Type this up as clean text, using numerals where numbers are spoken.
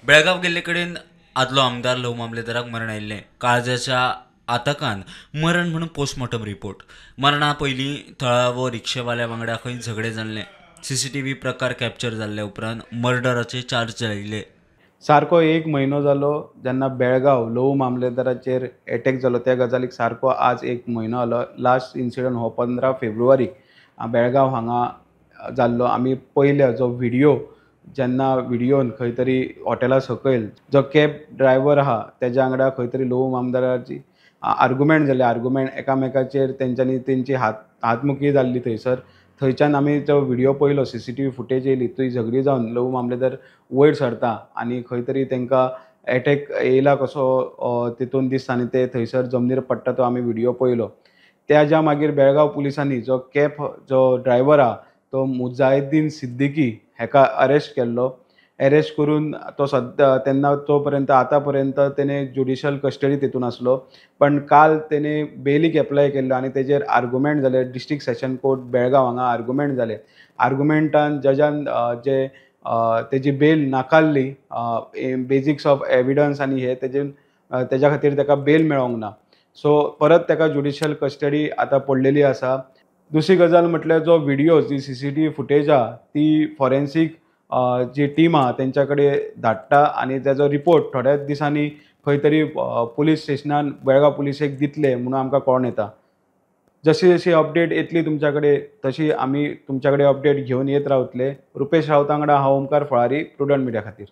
बेळगाव गेल्ले कडेन आदलो आमदार लव मामलेदाराक मरण आयिल्लें. काळजाच्या आताकान मरण म्हणून पोस्टमॉर्टम रिपोर्ट. मरणा पयलीं थळावो रिक्षेवाल्या वांगडा खंय झगडें जाल्लें. सीसीटीव्ही प्रकार कॅप्चर जाल्ल्या उपरांत मर्डराचे चार्ज लायिल्ले. सारको एक म्हयनो जालो जेन्ना बेळगांव लव मामलेदाराचेर एटॅक जालो. त्या गजालीक सारको आज एक म्हयनो जालो. लास्ट इन्सिडंट हो 15 फेब्रुवारीक बेळगांव हांगा जाल्लो. आमी पयले जो व्हिडियो जेन्ना व्हिडियोन खंय तरी हॉटेला सकयल जो कॅब ड्रायव्हर आहा तेज्या वांगडा खंय तरी लव मामलेदाराची आर्ग्युमेंट जाली. आर्ग्युमेंट एकामेकाचेर तेंची हातमुखी जाल्ली थंयसर. थंयच्यान आमी तो व्हिडियो पयलो. सीसीटीव्ही फुटेज येयली. थंय झगडी जावन लव मामलेदार वयर सरता आनी खंय तरी तांकां एटॅक येयला कसो तितून दिसता आनी ते थंयसर जमनीर पडटा तो आमी व्हिडियो पयलो. त्याच्या मागीर बेळगांव पुलिसांनी जो ड्रायव्हर आहा तो मुजाहिद्दीन सिद्दीकी हेका अरेस्ट केल्लो. अरेस्ट करून तो तेन्ना आतां पर्यंत तेणे ज्युडिशियल कस्टडींत तितून आसलो. पण काल तेणे बेलीक एप्लाय केल्लो आनी तेजेर आर्ग्युमेंट जाले. डिस्ट्रिक्ट सेशन कोर्ट बेळगांव हांगा आर्ग्युमेंट जाले. आर्ग्युमेंटान जजान तेजी बेल नाकारली. बेजिक्स ऑफ एविडन्स आनी तेज्या खातीर ताका बेल मेळोंक ना. सो परत ताका ज्युडिशियल कस्टडी आतां पडलेली आसा. दुसरी गजाल म्हटल्यार जो व्हिडियो जी सीसीटीव्ही फुटेज आहा ती फॉरेन्सीक जी टीम आहा तेंच्या कडेन धाडटा आनी तेजो रिपोर्ट थोड्याच दिसांनी खंय तरी पुलीस स्टेशनान बेळगांव पुलिसेक दितले म्हणून आमकां कळोन येता. जशी जशी अपडेट येतली तुमच्या कडेन तशी आमी तुमच्या कडेन अपडेट घेवन येत रावतले. रुपेश रावता वांगडा हांव ओमकार फळारी, प्रुडंट मिडिया खातीर.